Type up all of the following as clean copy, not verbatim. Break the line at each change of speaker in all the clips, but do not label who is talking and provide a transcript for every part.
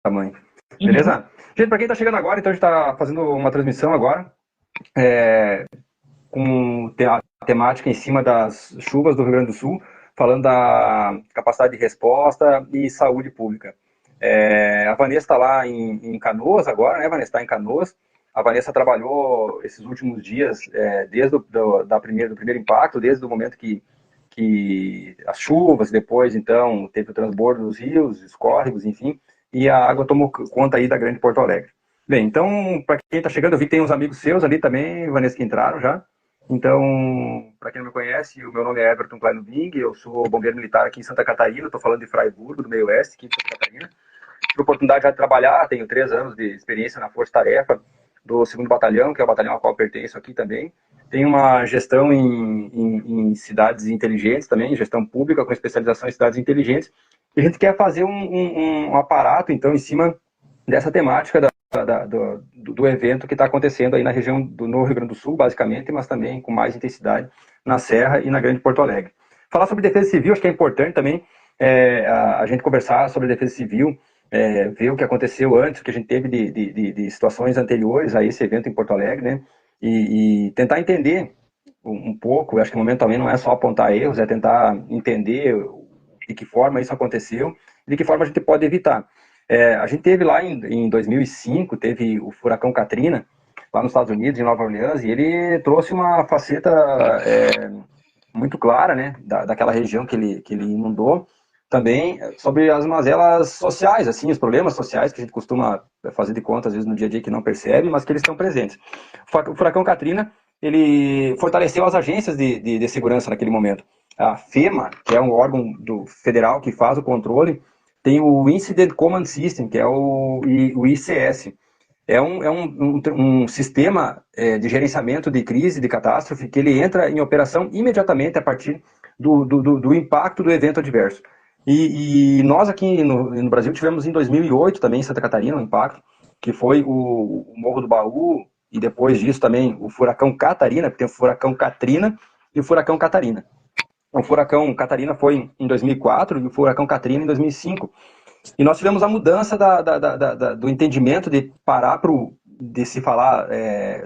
tamanho. Beleza? Gente, para quem está chegando agora, então a gente está fazendo uma transmissão agora, com a temática em cima das chuvas do Rio Grande do Sul, falando da capacidade de resposta e saúde pública. A Vanessa está lá em Canoas agora, né, Vanessa? Está em Canoas. A Vanessa trabalhou esses últimos dias, desde do primeiro impacto, desde o momento que as chuvas, depois, então, teve o transbordo dos rios, os córregos, enfim, e a água tomou conta aí da Grande Porto Alegre. Bem, então, para quem está chegando, eu vi que tem uns amigos seus ali também, Vanessa, que entraram já. Então, para quem não me conhece, o meu nome é Everton Kleinobing, eu sou bombeiro militar aqui em Santa Catarina, estou falando de Fraiburgo, do meio oeste, aqui em Santa Catarina. Tive a oportunidade de trabalhar, tenho 3 anos de experiência na Força Tarefa do 2º Batalhão, que é o batalhão ao qual eu pertenço aqui também. Tenho uma gestão em cidades inteligentes também, gestão pública com especialização em cidades inteligentes. E a gente quer fazer um aparato, então, em cima dessa temática do evento que está acontecendo aí na região no Rio Grande do Sul, basicamente, mas também com mais intensidade na Serra e na Grande Porto Alegre. Falar sobre defesa civil, acho que é importante também a gente conversar sobre defesa civil, ver o que aconteceu antes, o que a gente teve de situações anteriores a esse evento em Porto Alegre, né? E tentar entender um pouco, eu acho que o momento também não é só apontar erros, é tentar entender de que forma isso aconteceu e de que forma a gente pode evitar. A gente teve lá em 2005, teve o furacão Katrina, lá nos Estados Unidos, em Nova Orleans, e ele trouxe uma faceta muito clara, né, daquela região que ele inundou, também sobre as mazelas sociais, assim, os problemas sociais que a gente costuma fazer de conta, às vezes, no dia a dia que não percebe, mas que eles estão presentes. O furacão Katrina, ele fortaleceu as agências de segurança naquele momento. A FEMA, que é um órgão federal que faz o controle, tem o Incident Command System, que é o ICS. É um sistema de gerenciamento de crise, de catástrofe, que ele entra em operação imediatamente a partir do impacto do evento adverso. E nós aqui no Brasil tivemos em 2008 também em Santa Catarina um impacto, que foi o Morro do Baú, e depois disso também o furacão Catarina, porque tem o furacão Katrina e o furacão Catarina. O furacão Catarina foi em 2004 e o furacão Katrina em 2005. E nós tivemos a mudança do entendimento de parar de se falar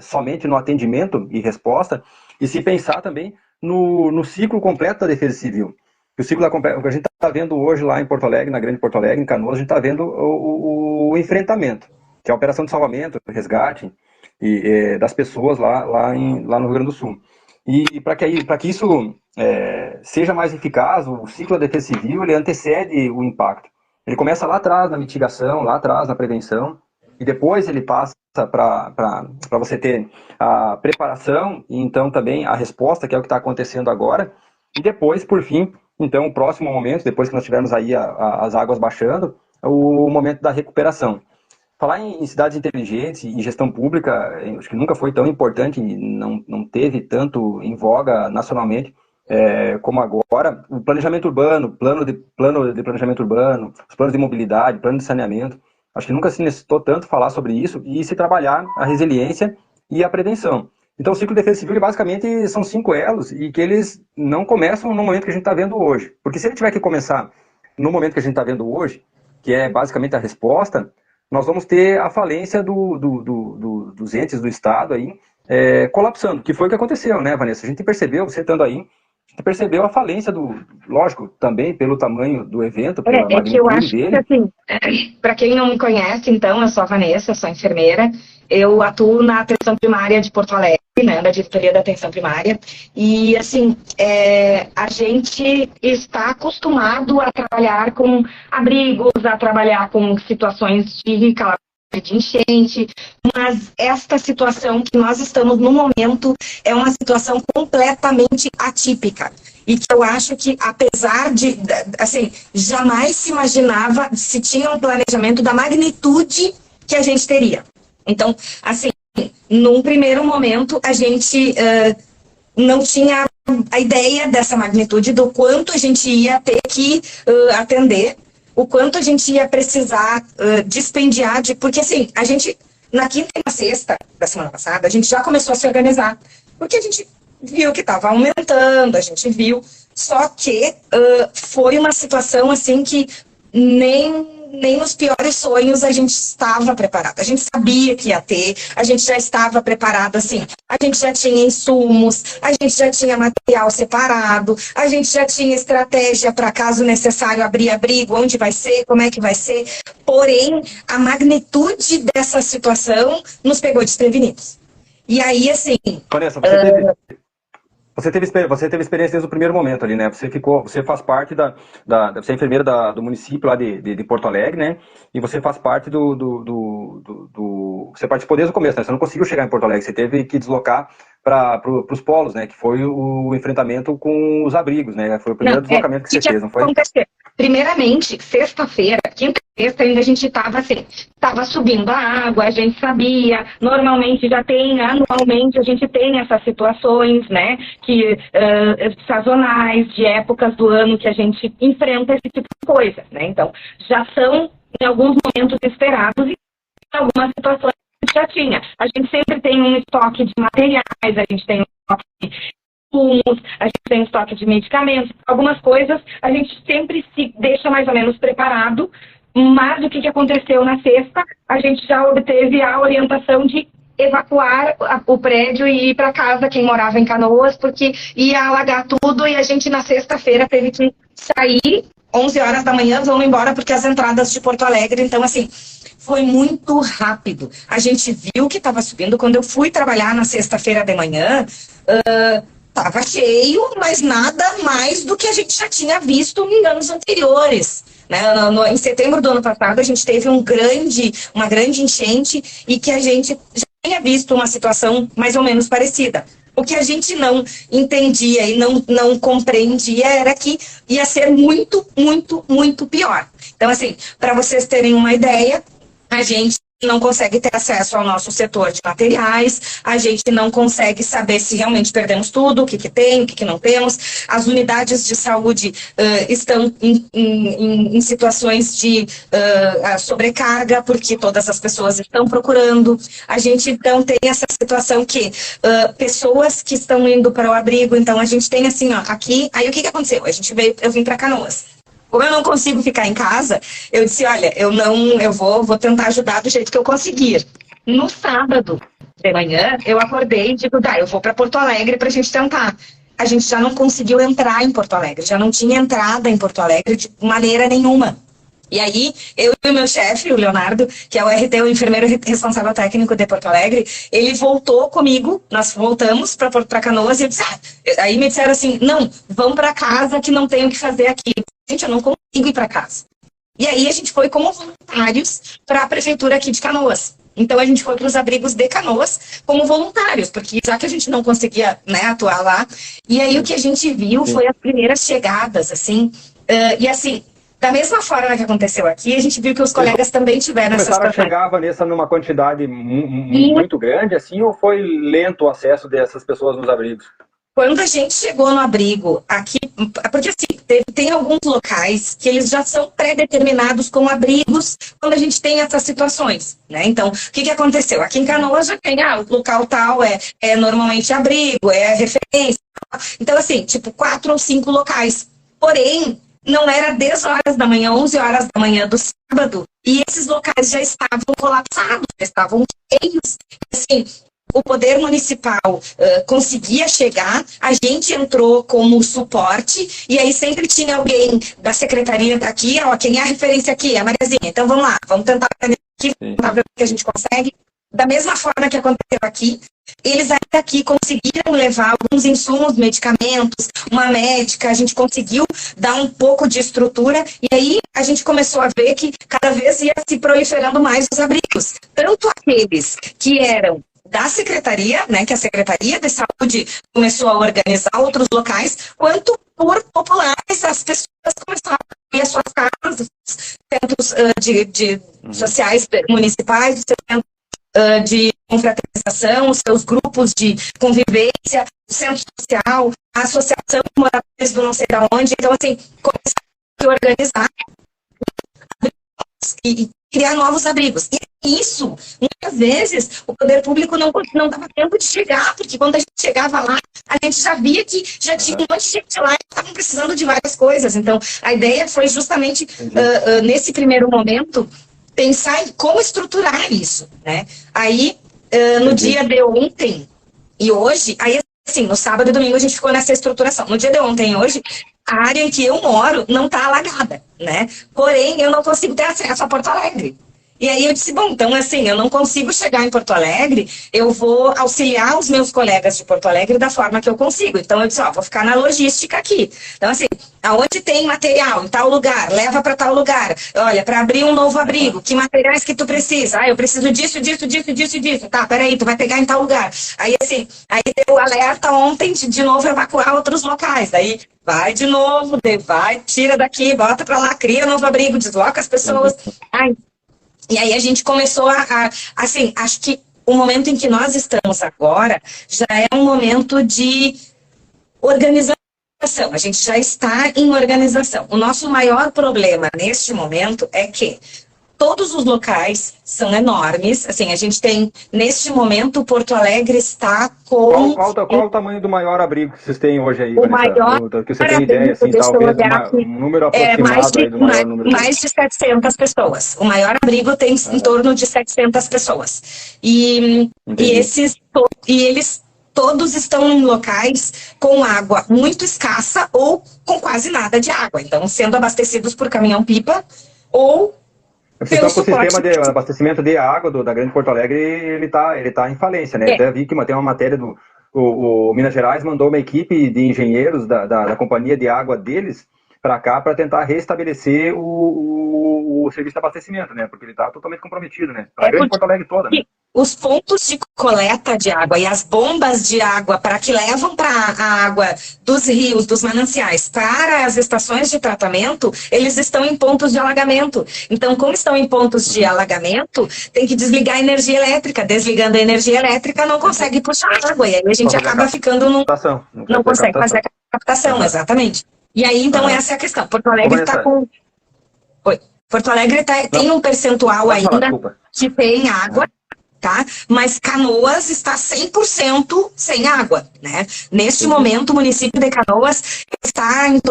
somente no atendimento e resposta e se pensar também no ciclo completo da defesa civil. O ciclo o que a gente está vendo hoje lá em Porto Alegre, na Grande Porto Alegre, em Canoas, a gente está vendo o enfrentamento, que é a operação de salvamento, resgate das pessoas lá no Rio Grande do Sul. E para que isso seja mais eficaz, o ciclo da defesa civil ele antecede o impacto. Ele começa lá atrás na mitigação, lá atrás na prevenção, e depois ele passa para você ter a preparação e então também a resposta, que é o que está acontecendo agora, e depois, por fim, então o próximo momento, depois que nós tivermos aí as águas baixando, o momento da recuperação. Falar em cidades inteligentes e gestão pública, acho que nunca foi tão importante e não teve tanto em voga nacionalmente como agora. O planejamento urbano, plano de planejamento urbano, os planos de mobilidade, plano de saneamento, acho que nunca se necessitou tanto falar sobre isso e se trabalhar a resiliência e a prevenção. Então o ciclo de defesa civil basicamente são 5 elos e que eles não começam no momento que a gente está vendo hoje. Porque se ele tiver que começar no momento que a gente está vendo hoje, que é basicamente a resposta, nós vamos ter a falência dos entes do Estado aí colapsando, que foi o que aconteceu, né, Vanessa? A gente percebeu, você estando aí, a gente percebeu a falência lógico, também pelo tamanho do evento, pela magnitude
que eu acho
dele.
Que, assim, para quem não me conhece, então, eu sou a Vanessa, eu sou enfermeira, eu atuo na atenção primária de Porto Alegre, né, da diretoria da atenção primária, e, assim, a gente está acostumado a trabalhar com abrigos, a trabalhar com situações de calamidade, de enchente, mas esta situação que nós estamos no momento é uma situação completamente atípica. E que eu acho que, apesar de, assim, jamais se imaginava, se tinha um planejamento da magnitude que a gente teria. Então, assim, num primeiro momento, a gente não tinha a ideia dessa magnitude, do quanto a gente ia ter que atender, o quanto a gente ia precisar dispendiar, porque, assim, a gente, na quinta e na sexta da semana passada, a gente já começou a se organizar, porque a gente viu que estava aumentando, a gente viu, só que foi uma situação assim que nem nem nos piores sonhos a gente estava preparado. A gente sabia que ia ter, a gente já estava preparado, assim, a gente já tinha insumos, a gente já tinha material separado, a gente já tinha estratégia para, caso necessário, abrir abrigo, onde vai ser, como é que vai ser. Porém, a magnitude dessa situação nos pegou desprevenidos. E aí, assim...
Vanessa, você teve experiência desde o primeiro momento ali, né? Você faz parte você é enfermeira do município lá de Porto Alegre, né? E você faz parte você participou desde o começo, né? Você não conseguiu chegar em Porto Alegre, você teve que deslocar para os polos, né? Que foi o enfrentamento com os abrigos, né? Foi o primeiro deslocamento que você fez, não foi?
Aconteceu. Primeiramente, sexta-feira, quinta e sexta, ainda a gente estava assim, estava subindo a água, a gente sabia, normalmente anualmente a gente tem essas situações, né, que sazonais, de épocas do ano que a gente enfrenta esse tipo de coisa, né, então já são em alguns momentos esperados e em algumas situações a gente já tinha. A gente sempre tem um estoque de materiais, a gente tem um estoque de insumos, a gente tem um estoque de medicamentos, algumas coisas a gente sempre se deixa mais ou menos preparado, mas o que aconteceu na sexta, a gente já obteve a orientação de evacuar o prédio e ir para casa, quem morava em Canoas, porque ia alagar tudo e a gente na sexta-feira teve que sair 11 horas da manhã, vamos embora porque as entradas de Porto Alegre, então assim, foi muito rápido. A gente viu que estava subindo, quando eu fui trabalhar na sexta-feira de manhã, estava cheio, mas nada mais do que a gente já tinha visto em anos anteriores. Né? Em setembro do ano passado, a gente teve uma grande enchente e que a gente já tinha visto uma situação mais ou menos parecida. O que a gente não entendia e não compreendia era que ia ser muito, muito, muito pior. Então, assim, para vocês terem uma ideia, a gente não consegue ter acesso ao nosso setor de materiais, a gente não consegue saber se realmente perdemos tudo, o que tem, o que não temos. As unidades de saúde estão em situações de sobrecarga, porque todas as pessoas estão procurando. A gente, então, tem essa situação que pessoas que estão indo para o abrigo, então a gente tem assim, ó, aqui, aí o que aconteceu? Eu vim para Canoas. Como eu não consigo ficar em casa, eu disse, olha, eu vou tentar ajudar do jeito que eu conseguir. No sábado de manhã, eu acordei e digo, eu vou para Porto Alegre para a gente tentar. A gente já não conseguiu entrar em Porto Alegre, já não tinha entrada em Porto Alegre de maneira nenhuma. E aí, eu e o meu chefe, o Leonardo, que é o RT, o enfermeiro responsável técnico de Porto Alegre, ele voltou comigo, nós voltamos para Canoas, e eu disse, aí me disseram assim, não, vão para casa que não tem o que fazer aqui. Gente, eu não consigo ir para casa. E aí a gente foi como voluntários para a prefeitura aqui de Canoas. Então a gente foi para os abrigos de Canoas como voluntários, porque já que a gente não conseguia, né, atuar lá, e aí o que a gente viu foi as primeiras chegadas, assim, e assim, da mesma forma que aconteceu aqui, a gente viu que os colegas também tiveram essas
começaram a chegar, Vanessa, numa quantidade muito grande, assim, ou foi lento o acesso dessas pessoas nos abrigos?
Quando a gente chegou no abrigo, aqui, porque assim, tem alguns locais que eles já são pré-determinados como abrigos quando a gente tem essas situações, né? Então, o que aconteceu? Aqui em Canoas já tem, o local tal é normalmente abrigo, é referência. Então, assim, tipo, 4 ou 5 locais. Porém, não era 10 horas da manhã, 11 horas da manhã do sábado, e esses locais já estavam colapsados, já estavam cheios. Assim, o poder municipal conseguia chegar, a gente entrou como suporte, e aí sempre tinha alguém da secretaria daqui, quem é a referência aqui? A Mariazinha. Então vamos lá, vamos tentar aqui, tentar ver o que a gente consegue. Da mesma forma que aconteceu aqui, eles ainda aqui conseguiram levar alguns insumos, medicamentos, uma médica, a gente conseguiu dar um pouco de estrutura, e aí a gente começou a ver que cada vez ia se proliferando mais os abrigos. Tanto aqueles que eram da secretaria, né, que a Secretaria de Saúde começou a organizar outros locais, quanto por populares, as pessoas começaram a ir às suas casas, centros sociais municipais, centros de confraternização, os seus grupos de convivência, o centro social, a associação de moradores do não sei de onde. Então, assim, começaram a organizar e criar novos abrigos. E isso, muitas vezes, o poder público não dava tempo de chegar, porque quando a gente chegava lá, a gente já via que já tinha um monte de gente lá que estavam precisando de várias coisas. Então, a ideia foi justamente, nesse primeiro momento, pensar em como estruturar isso, né? Aí, no dia de ontem e hoje, aí assim, no sábado e domingo a gente ficou nessa estruturação. No dia de ontem e hoje, a área em que eu moro não está alagada, né? Porém, eu não consigo ter acesso a Porto Alegre. E aí eu disse, bom, então assim, eu não consigo chegar em Porto Alegre, eu vou auxiliar os meus colegas de Porto Alegre da forma que eu consigo. Então eu disse, ó, vou ficar na logística aqui. Então assim, aonde tem material, em tal lugar, leva para tal lugar. Olha, para abrir um novo abrigo, que materiais que tu precisa? Ah, eu preciso disso, disso, disso, disso, disso. Tá, peraí, tu vai pegar em tal lugar. Aí assim, aí deu alerta ontem de novo evacuar outros locais. Daí vai de novo, vai, tira daqui, bota para lá, cria novo abrigo, desloca as pessoas. Ai, e aí a gente começou assim, acho que o momento em que nós estamos agora já é um momento de organização. A gente já está em organização. O nosso maior problema neste momento é que todos os locais são enormes. Assim, a gente tem, neste momento, Porto Alegre está com...
Qual o tamanho do maior abrigo que vocês têm hoje aí,
o maior
que você tem ideia, assim, talvez um número aproximado aí do maior número?
Mais de 700 pessoas. O maior abrigo tem em torno de 700 pessoas. E eles todos estão em locais com água muito escassa ou com quase nada de água. Então, sendo abastecidos por caminhão-pipa ou...
O sistema de abastecimento de água da Grande Porto Alegre, ele tá em falência, né? Até vi que tem uma matéria o Minas Gerais mandou uma equipe de engenheiros da companhia de água deles para cá para tentar restabelecer o serviço de abastecimento, né? Porque ele está totalmente comprometido, né? A Grande Porto Alegre toda, né?
Os pontos de coleta de água e as bombas de água para que levam para a água dos rios, dos mananciais, para as estações de tratamento, eles estão em pontos de alagamento. Então, como estão em pontos de alagamento, tem que desligar a energia elétrica. Desligando a energia elétrica, não consegue puxar água. E aí a gente acaba ficando num... Não consegue fazer a captação, exatamente. E aí, então, essa é a questão. Porto Alegre está com... Oi. Porto Alegre tem um percentual ainda que tem água, tá? Mas Canoas está 100% sem água, né? Neste momento, o município de Canoas está em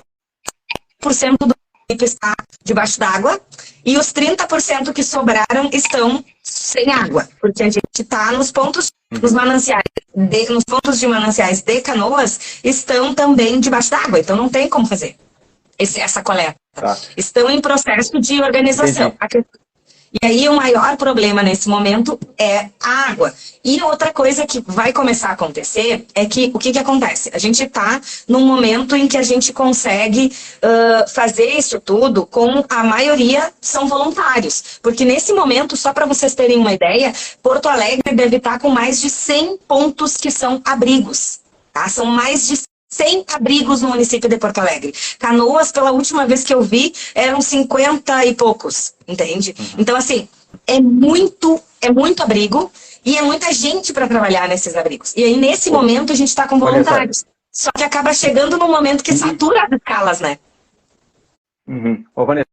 30% do município está debaixo d'água e os 30% que sobraram estão sem água, porque a gente está nos pontos, nos pontos de mananciais de Canoas estão também debaixo d'água, então não tem como fazer essa coleta. Tá. Estão em processo de organização. E aí o maior problema nesse momento é a água. E outra coisa que vai começar a acontecer é que, o que acontece? A gente está num momento em que a gente consegue fazer isso tudo com a maioria são voluntários. Porque nesse momento, só para vocês terem uma ideia, Porto Alegre deve estar com mais de 100 pontos que são abrigos. Tá? São mais de 100 abrigos no município de Porto Alegre. Canoas, pela última vez que eu vi, eram 50 e poucos, entende? Então, assim, é muito abrigo e é muita gente para trabalhar nesses abrigos. E aí, nesse momento, a gente está com voluntários. Só que acaba chegando num momento que satura as escalas, né?
Ô, Vanessa,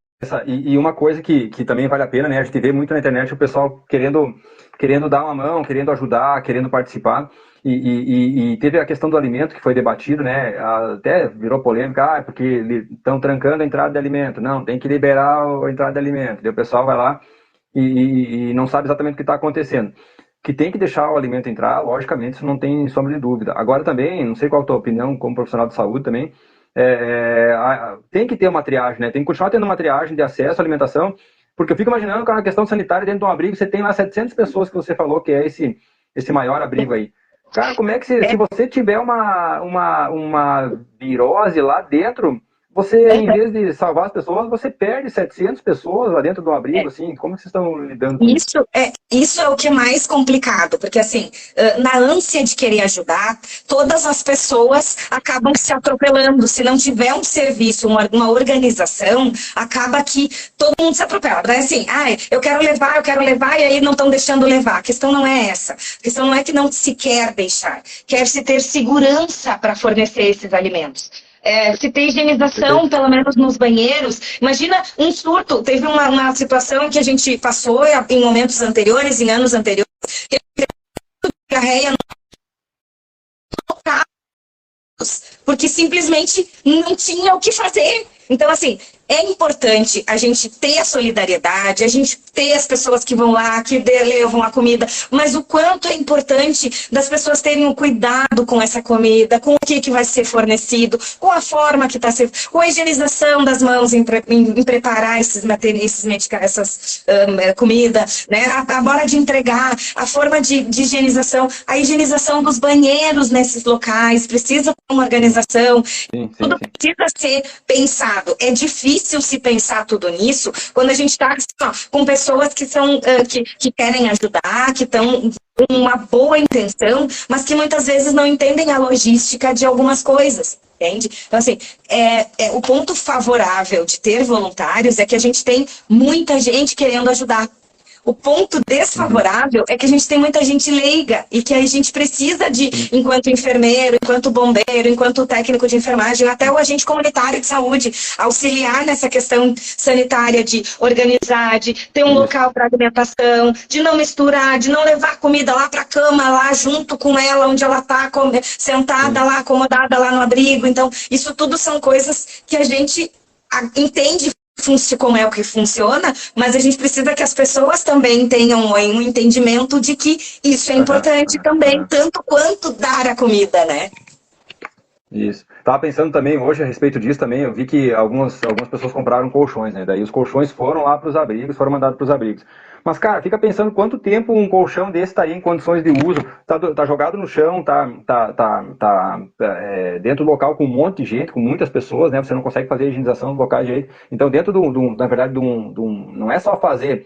e uma coisa que também vale a pena, né? A gente vê muito na internet o pessoal querendo dar uma mão, querendo ajudar, querendo participar. E teve a questão do alimento que foi debatido, né? Até virou polêmica, porque estão trancando a entrada de alimento. Não, tem que liberar a entrada de alimento. Daí o pessoal vai lá e não sabe exatamente o que está acontecendo. Que tem que deixar o alimento entrar, logicamente, isso não tem sombra de dúvida. Agora também, não sei qual a tua opinião como profissional de saúde também, tem que ter uma triagem, né? Tem que continuar tendo uma triagem de acesso à alimentação, porque eu fico imaginando que na questão sanitária dentro de um abrigo, você tem lá 700 pessoas que você falou que é esse maior abrigo aí. Cara, como é que se você tiver uma virose lá dentro, você, em vez de salvar as pessoas, você perde 700 pessoas lá dentro do abrigo, assim, como vocês estão lidando com isso?
Isso é o que é mais complicado, porque assim, na ânsia de querer ajudar, todas as pessoas acabam se atropelando. Se não tiver um serviço, uma organização, acaba que todo mundo se atropela. Daí assim, eu quero levar, e aí não estão deixando levar. A questão não é essa. A questão não é que não se quer deixar, quer se ter segurança para fornecer esses alimentos. se tem higienização, pelo menos nos banheiros. Imagina um surto. Teve uma situação que a gente passou em momentos anteriores, em anos anteriores, que a diarreia porque simplesmente não tinha o que fazer. Então, assim, é importante a gente ter a solidariedade, a gente ter as pessoas que vão lá, que levam a comida, mas o quanto é importante das pessoas terem o cuidado com essa comida, com o que vai ser fornecido, com a forma que está sendo, com a higienização das mãos em preparar esses materiais, essas comida, né? A hora de entregar, a forma de higienização, a higienização dos banheiros nesses locais, precisa ter uma organização, tudo precisa ser pensado. É difícil se pensar tudo nisso quando a gente está com pessoas que são que querem ajudar, que estão com uma boa intenção, mas que muitas vezes não entendem a logística de algumas coisas. Entende? Então, assim, o ponto favorável de ter voluntários é que a gente tem muita gente querendo ajudar. O ponto desfavorável é que a gente tem muita gente leiga e que a gente precisa de, enquanto enfermeiro, enquanto bombeiro, enquanto técnico de enfermagem, até o agente comunitário de saúde, auxiliar nessa questão sanitária de organizar, de ter um local para alimentação, de não misturar, de não levar comida lá para a cama, lá junto com ela, onde ela está sentada lá, acomodada lá no abrigo. Então, isso tudo são coisas que a gente entende como é o que funciona, mas a gente precisa que as pessoas também tenham um entendimento de que isso é importante também, tanto quanto dar a comida, né?
Isso. Estava pensando também hoje a respeito disso também, eu vi que algumas pessoas compraram colchões, né? Daí os colchões foram lá para os abrigos, foram mandados para os abrigos. Mas, cara, fica pensando quanto tempo um colchão desse estaria em condições de uso, tá jogado no chão, tá dentro do local com um monte de gente, com muitas pessoas, né? Você não consegue fazer a higienização do local de jeito. Então, dentro na verdade, não é só fazer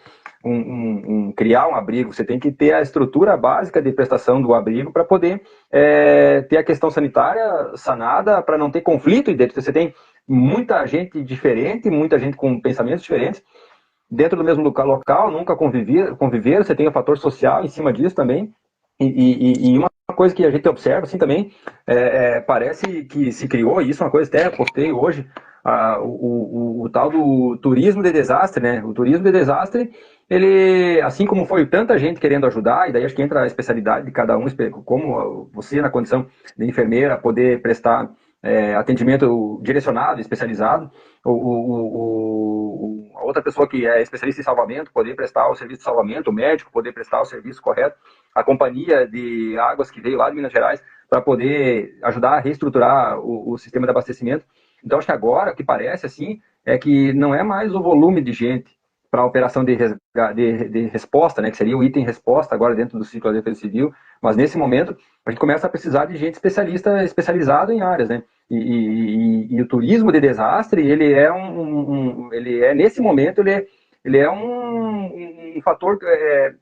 criar um abrigo, você tem que ter a estrutura básica de prestação do abrigo para poder ter a questão sanitária sanada, para não ter conflito dentro. Você tem muita gente diferente, muita gente com pensamentos diferentes, dentro do mesmo local, nunca conviveram, você tem o fator social em cima disso também, e uma coisa que a gente observa assim também, parece que se criou, isso é uma coisa até postei hoje, o tal do turismo de desastre, né? O turismo de desastre, ele, assim como foi tanta gente querendo ajudar, e daí acho que entra a especialidade de cada um, como você na condição de enfermeira poder prestar atendimento direcionado, especializado, a outra pessoa que é especialista em salvamento poder prestar o serviço de salvamento, o médico poder prestar o serviço correto, a companhia de águas que veio lá de Minas Gerais para poder ajudar a reestruturar o sistema de abastecimento. Então acho que agora o que parece assim é que não é mais o volume de gente para a operação de resposta, né, que seria o item resposta agora dentro do ciclo da defesa civil, mas nesse momento a gente começa a precisar de gente especializada em áreas, né? E o turismo de desastre, ele é nesse momento, ele é um fator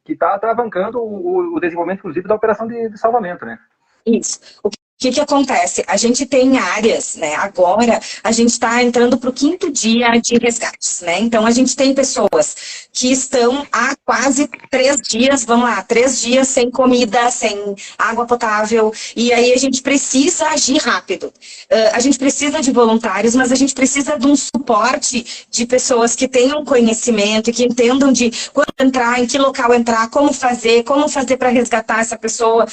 que está atravancando o desenvolvimento, inclusive, da operação de salvamento, né?
Isso. O que acontece? A gente tem áreas, né? Agora a gente está entrando para o 5º dia de resgates, né? Então a gente tem pessoas que estão há quase 3 dias, vamos lá, 3 dias sem comida, sem água potável, e aí a gente precisa agir rápido. A gente precisa de voluntários, mas a gente precisa de um suporte de pessoas que tenham conhecimento e que entendam de quando entrar, em que local entrar, como fazer para resgatar essa pessoa,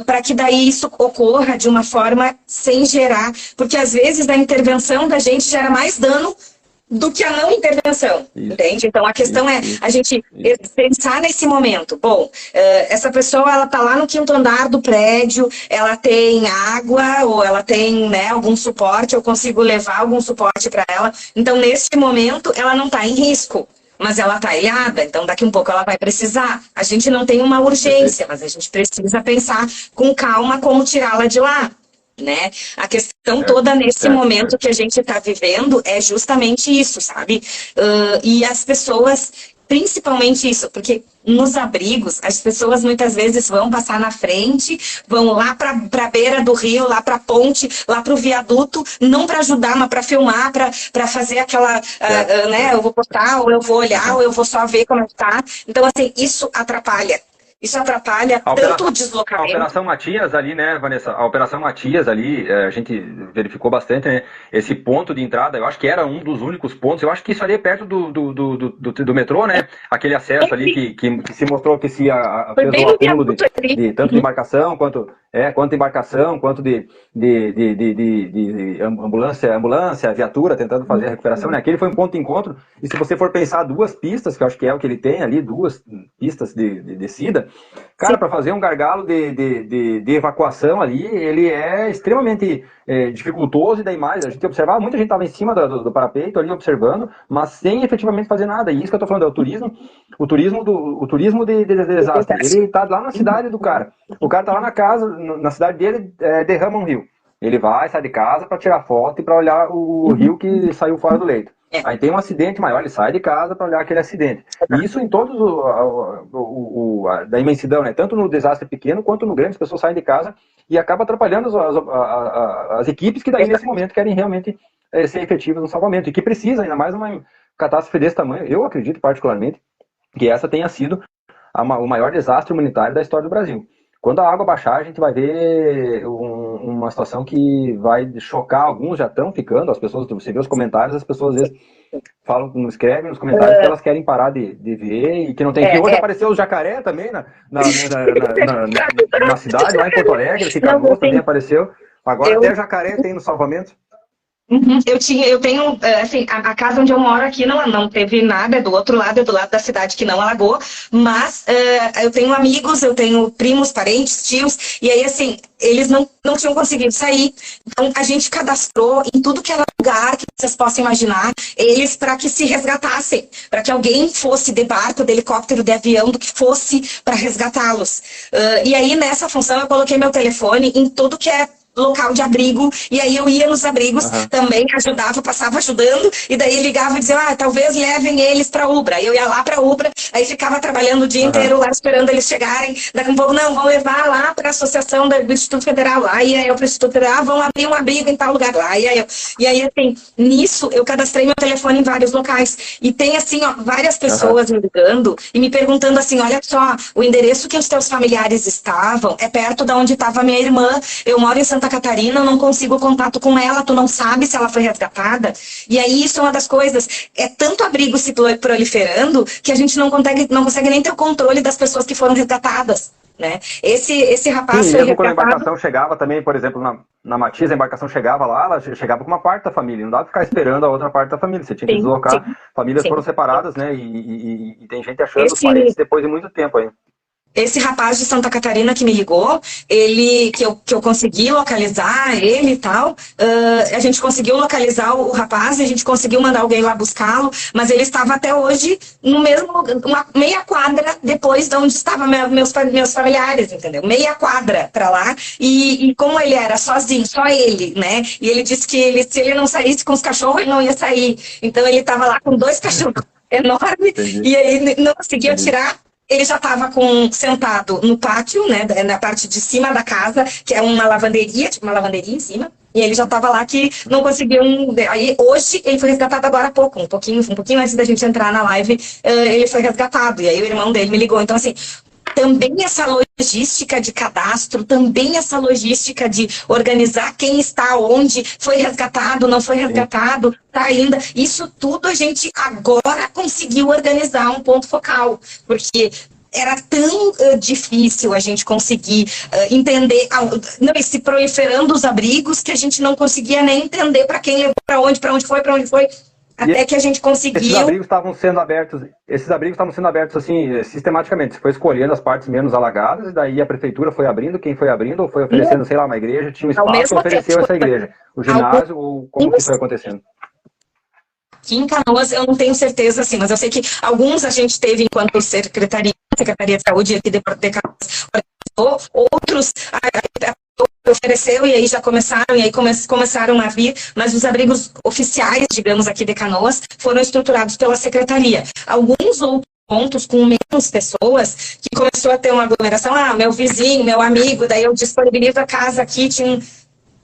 para que daí isso ocorra de uma forma sem gerar, porque às vezes a intervenção da gente gera mais dano do que a não intervenção, entende? Então a questão é a gente pensar nesse momento. Bom, essa pessoa ela tá lá no 5º andar do prédio, ela tem água ou ela tem, né, algum suporte, eu consigo levar algum suporte para ela. Então nesse momento ela não está em risco, mas ela está ilhada, então daqui um pouco ela vai precisar. A gente não tem uma urgência, mas a gente precisa pensar com calma como tirá-la de lá, né? A questão toda nesse momento que a gente está vivendo é justamente isso, sabe? E as pessoas, principalmente isso, porque nos abrigos, as pessoas muitas vezes vão passar na frente, vão lá para a beira do rio, lá para a ponte, lá para o viaduto, não para ajudar, mas para filmar, para fazer aquela, né, eu vou postar, ou eu vou olhar, ou eu vou só ver como está. Então, assim, isso atrapalha. Isso atrapalha tanto o deslocamento.
A Operação Matias ali, né, Vanessa? A Operação Matias ali, a gente verificou bastante, né? Esse ponto de entrada, eu acho que era um dos únicos pontos. Eu acho que isso ali é perto do metrô, né? Aquele acesso ali que se mostrou que se fez o acúmulo de tanto de embarcação quanto embarcação, quanto de ambulância, viatura tentando fazer a recuperação, né? Aquele foi um ponto de encontro. E se você for pensar duas pistas, que eu acho que é o que ele tem ali, duas pistas de descida, cara, para fazer um gargalo de evacuação ali, ele é extremamente dificultoso, e daí mais, a gente observava, muita gente estava em cima do parapeito ali observando, mas sem efetivamente fazer nada. E isso que eu estou falando é o turismo de desastre. Ele está lá na cidade do cara. O cara está lá na casa, na cidade dele, derrama um rio. Ele vai, sai de casa para tirar foto e para olhar o rio que saiu fora do leito. Aí tem um acidente maior, ele sai de casa para olhar aquele acidente. E isso em todos da imensidão, né? Tanto no desastre pequeno quanto no grande, as pessoas saem de casa e acaba atrapalhando as equipes que daí nesse momento querem realmente ser efetivas no salvamento. E que precisa, ainda mais uma catástrofe desse tamanho, eu acredito particularmente, que essa tenha sido o maior desastre humanitário da história do Brasil. Quando a água baixar, a gente vai ver uma situação que vai chocar. Alguns já estão ficando, as pessoas, você vê os comentários, as pessoas às vezes escrevem nos comentários que elas querem parar de ver e que não tem que. Hoje apareceu o jacaré também na cidade, lá em Porto Alegre, esse Canoas também apareceu. Agora até jacaré tem no salvamento.
Eu tenho, assim, a casa onde eu moro aqui não teve nada, é do outro lado, é do lado da cidade que não alagou, mas eu tenho amigos, eu tenho primos, parentes, tios, e aí, assim, eles não tinham conseguido sair, então a gente cadastrou em tudo que era lugar que vocês possam imaginar, eles para que se resgatassem, para que alguém fosse de barco, de helicóptero, de avião, do que fosse para resgatá-los. E aí, nessa função, eu coloquei meu telefone em tudo que é local de abrigo, e aí eu ia nos abrigos, também ajudava, passava ajudando, e daí ligava e dizia, talvez levem eles para Ubra. Eu ia lá para Ubra, aí ficava trabalhando o dia inteiro lá esperando eles chegarem, daqui a pouco, não, vão levar lá para a associação do Instituto Federal, lá ia eu para o Instituto Federal, vão abrir um abrigo em tal lugar, lá ia eu. E aí, assim, nisso eu cadastrei meu telefone em vários locais, e tem, assim, várias pessoas me ligando e me perguntando assim, olha só, o endereço que os teus familiares estavam é perto de onde estava minha irmã, eu moro em Santa Catarina, eu não consigo contato com ela, tu não sabe se ela foi resgatada. E aí isso é uma das coisas, é tanto abrigo se proliferando que a gente não consegue nem ter o controle das pessoas que foram resgatadas, né? Esse rapaz
foi
resgatado.
Quando a embarcação chegava também, por exemplo, na Matias, a embarcação chegava lá, ela chegava com uma parte da família, não dava pra ficar esperando a outra parte da família, você tinha que deslocar, famílias foram separadas, né? E tem gente achando os parentes depois de muito tempo aí.
Esse rapaz de Santa Catarina que me ligou, que eu consegui localizar ele e tal, a gente conseguiu localizar o rapaz, a gente conseguiu mandar alguém lá buscá-lo, mas ele estava até hoje no mesmo lugar, uma meia quadra depois de onde estavam meus familiares, entendeu? Meia quadra para lá, e como ele era sozinho, só ele, né? E ele disse que se ele não saísse com os cachorros, ele não ia sair. Então ele estava lá com 2 cachorros enormes, e aí não conseguia tirar. Ele já estava sentado no pátio, né, na parte de cima da casa, que é uma lavanderia, tipo uma lavanderia em cima, e ele já estava lá que não conseguiu. Aí hoje ele foi resgatado agora há pouco, um pouquinho antes da gente entrar na live, ele foi resgatado, e aí o irmão dele me ligou. Então, assim, também essa logística de cadastro, também essa logística de organizar quem está onde, foi resgatado, não foi resgatado, tá ainda. Isso tudo a gente agora conseguiu organizar um ponto focal, porque era tão difícil a gente conseguir entender, e se proliferando os abrigos, que a gente não conseguia nem entender para quem levou, para onde foi. Até que a gente conseguiu.
Esses abrigos estavam sendo abertos assim, sistematicamente. Você foi escolhendo as partes menos alagadas, e daí a prefeitura foi abrindo, quem foi abrindo, ou foi oferecendo, sei lá, uma igreja, tinha um espaço e ofereceu essa igreja. O ginásio, ou como que foi acontecendo?
Aqui em Canoas, eu não tenho certeza, assim, mas eu sei que alguns a gente teve enquanto Secretaria de Saúde aqui de Canoas, outros ofereceu, e aí já começaram, e aí começaram a vir, mas os abrigos oficiais, digamos, aqui de Canoas, foram estruturados pela Secretaria. Alguns outros pontos com menos pessoas, que começou a ter uma aglomeração, meu vizinho, meu amigo, daí eu disponibilizo a casa aqui,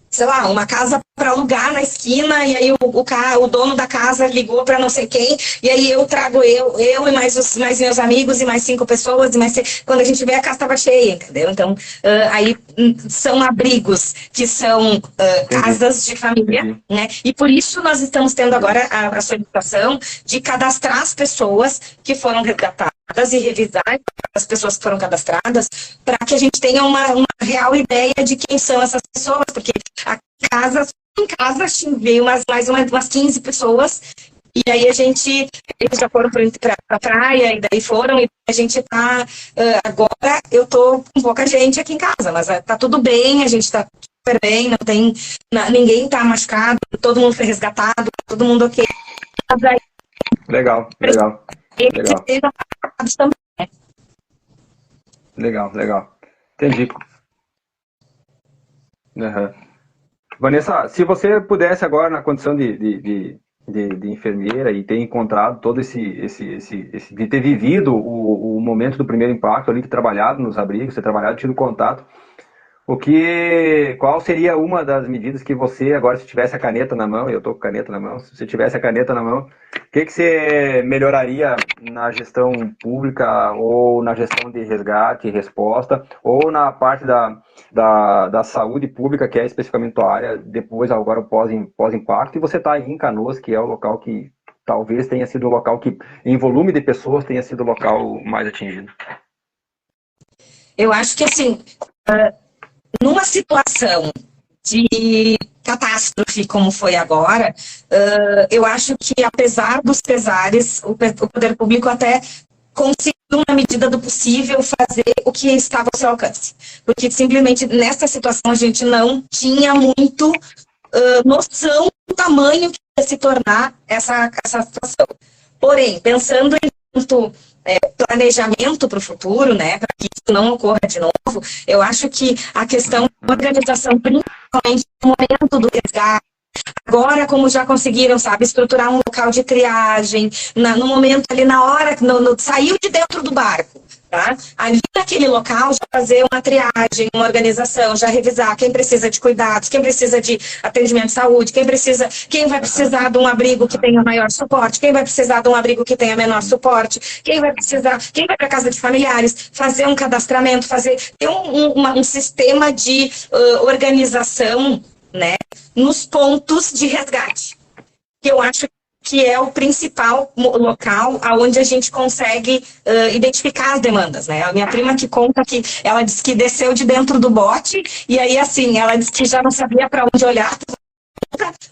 sei lá, uma casa para alugar na esquina, e aí o dono da casa ligou para não sei quem, e aí eu trago eu e mais meus amigos, e mais 5 pessoas, e quando a gente vê, a casa estava cheia, entendeu? Então, aí são abrigos, que são casas de família, né? E por isso nós estamos tendo agora a solicitação de cadastrar as pessoas que foram resgatadas e revisar as pessoas que foram cadastradas, para que a gente tenha uma real ideia de quem são essas pessoas, porque em casa veio mais umas 15 pessoas, e aí eles já foram para a praia, e daí foram, e a gente tá, agora eu tô com pouca gente aqui em casa, mas tá tudo bem, a gente tá super bem, não tem, ninguém tá machucado, todo mundo foi resgatado, todo mundo ok.
Legal. Legal. Entendi. Uhum. Vanessa, se você pudesse agora, na condição de enfermeira, e ter encontrado todo de ter vivido o momento do primeiro impacto ali, ter trabalhado nos abrigos, ter trabalhado, tido contato, qual seria uma das medidas que você, agora, se tivesse a caneta na mão, eu estou com a caneta na mão, se você tivesse a caneta na mão, o que você melhoraria na gestão pública, ou na gestão de resgate e resposta, ou na parte da saúde pública, que é especificamente a tua área, depois, agora, o pós-impacto, e você está aí em Canoas, que é o local que talvez tenha sido o local que, em volume de pessoas, tenha sido o local mais atingido.
Eu acho que, assim, numa situação de catástrofe como foi agora, eu acho que, apesar dos pesares, o poder público até conseguiu, na medida do possível, fazer o que estava ao seu alcance. Porque, simplesmente, nessa situação, a gente não tinha muito noção do tamanho que ia se tornar essa situação. Porém, pensando em planejamento para o futuro, né, para que isso não ocorra de novo, eu acho que a questão da organização, principalmente no momento do resgate, agora, como já conseguiram, sabe, estruturar um local de triagem, no momento ali, na hora, saiu de dentro do barco, tá? Ali naquele local, já fazer uma triagem, uma organização, já revisar quem precisa de cuidados, quem precisa de atendimento de saúde, quem vai precisar de um abrigo que tenha maior suporte, quem vai precisar de um abrigo que tenha menor suporte, quem vai para casa de familiares, fazer um cadastramento, ter um sistema de organização, né, nos pontos de resgate, que eu acho que é o principal local onde a gente consegue identificar as demandas, né? A minha prima que conta que ela disse que desceu de dentro do bote, e aí, assim, ela disse que já não sabia para onde olhar.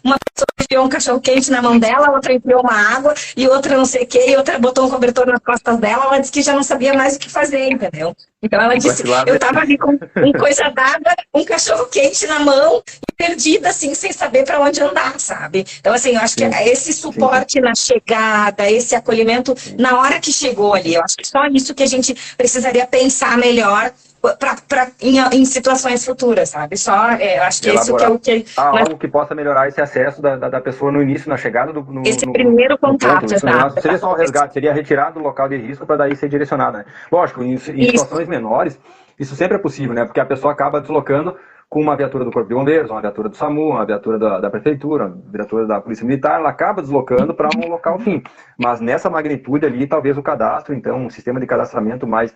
Uma pessoa enfiou um cachorro-quente na mão dela, outra enfiou uma água, e outra não sei o quê, e outra botou um cobertor nas costas dela. Ela disse que já não sabia mais o que fazer, entendeu? Então ela disse, eu tava ali com coisa dada, um cachorro-quente na mão, e perdida, assim, sem saber para onde andar, sabe? Então, assim, eu acho que esse suporte na chegada, esse acolhimento, na hora que chegou ali, eu acho que só isso que a gente precisaria pensar melhor em situações futuras, sabe? Eu acho que isso que é o que...
algo que possa melhorar esse acesso da pessoa no início, na chegada
esse primeiro contato,
exato. Não seria só o resgate, seria retirar do local de risco para daí ser direcionada, né? Lógico, em situações menores, isso sempre é possível, né? Porque a pessoa acaba deslocando com uma viatura do Corpo de Bombeiros, uma viatura do SAMU, uma viatura da Prefeitura, uma viatura da Polícia Militar, ela acaba deslocando para um local fim. Mas nessa magnitude ali, talvez o cadastro, então, um sistema de cadastramento mais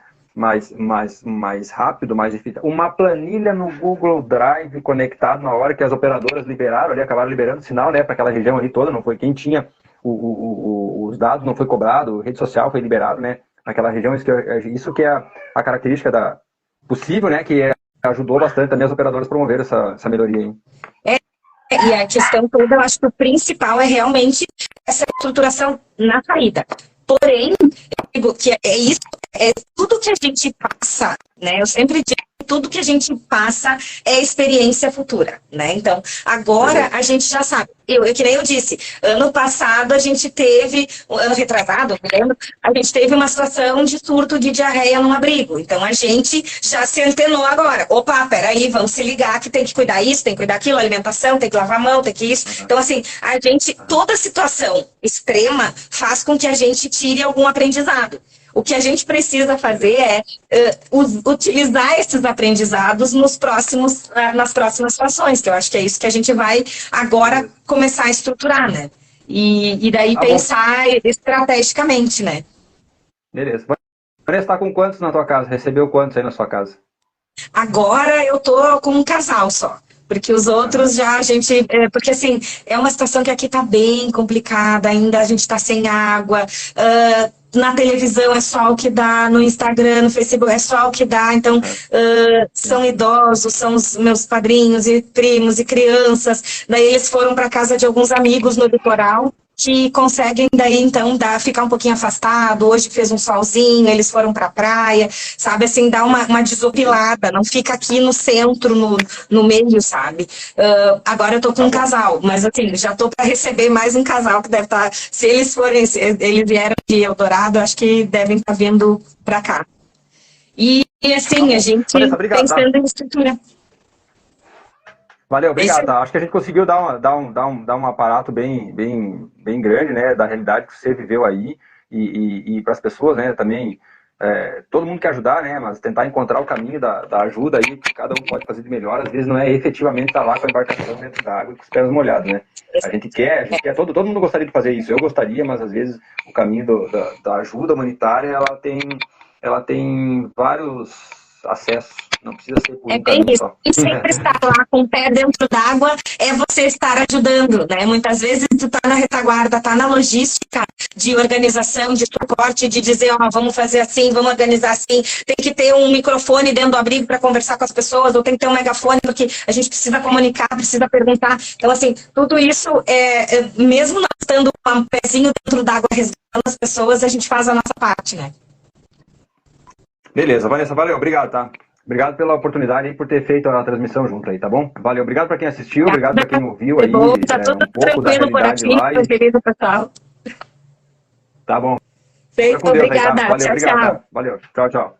rápido, mais eficaz. Uma planilha no Google Drive conectado na hora que as operadoras liberaram, ali acabaram liberando o sinal, né, para aquela região ali toda, não foi quem tinha os dados, não foi cobrado, rede social foi liberado, né, naquela região. Isso que é a característica possível, né, que ajudou bastante também as operadoras a promover essa melhoria aí.
E a questão toda, eu acho que o principal é realmente essa estruturação na saída. Porém, eu digo que tudo que a gente passa, né? Eu sempre digo que tudo que a gente passa é experiência futura, né? Então, agora a gente já sabe. Que nem eu disse, ano passado a gente teve, ano retrasado, me lembro, a gente teve uma situação de surto de diarreia num abrigo. Então, a gente já se antenou agora. Opa, peraí, vamos se ligar que tem que cuidar isso, tem que cuidar aquilo, alimentação, tem que lavar a mão, tem que isso. Então, assim, toda situação extrema faz com que a gente tire algum aprendizado. O que a gente precisa fazer é utilizar esses aprendizados nas próximas situações, que eu acho que é isso que a gente vai agora começar a estruturar, né? E daí pensar estrategicamente, né?
Beleza. Vanessa, está com quantos na tua casa? Recebeu quantos aí na sua casa?
Agora eu tô com um casal só. Porque os outros já a gente... porque, assim, é uma situação que aqui tá bem complicada ainda. A gente tá sem água. Na televisão é só o que dá. No Instagram, no Facebook é só o que dá. Então, são idosos, são os meus padrinhos e primos e crianças. Daí eles foram para casa de alguns amigos no litoral, que conseguem daí, então, ficar um pouquinho afastado. Hoje fez um solzinho, eles foram para a praia, sabe, assim, dar uma desopilada, não fica aqui no centro, no meio, sabe. Agora eu tô com um casal, mas, assim, já tô para receber mais um casal que deve estar, se eles vieram de Eldorado, acho que devem estar vindo para cá. E, assim, a gente pensando em estrutura.
Valeu, obrigado. Acho que a gente conseguiu dar um aparato bem grande, né, da realidade que você viveu aí e para as pessoas, né, também, todo mundo quer ajudar, né, mas tentar encontrar o caminho da ajuda aí, que cada um pode fazer de melhor, às vezes não é efetivamente estar lá com a embarcação dentro da água com os pés molhados, né. A gente quer, todo mundo gostaria de fazer isso, eu gostaria, mas às vezes o caminho da ajuda humanitária, ela tem vários acessos, não precisa ser por um caminho só.
E sempre estar lá com o pé dentro d'água é você estar ajudando, né? Muitas vezes tu tá na retaguarda, tá na logística de organização, de suporte, de dizer, vamos fazer assim, vamos organizar assim, tem que ter um microfone dentro do abrigo para conversar com as pessoas, ou tem que ter um megafone, porque a gente precisa comunicar, precisa perguntar. Então, assim, tudo isso, mesmo nós estando com um pezinho dentro d'água resgatando as pessoas, a gente faz a nossa parte, né?
Beleza, Vanessa, valeu, obrigado, tá? Obrigado pela oportunidade e por ter feito a transmissão junto aí, tá bom? Valeu, obrigado para quem assistiu, obrigado para quem ouviu aí,
tá tudo
um pouco da realidade lá.
Querido pessoal.
Tá bom.
Feito, obrigada.
Aí, tá? Valeu,
tchau,
obrigado,
tchau.
tá? Valeu, tchau, tchau.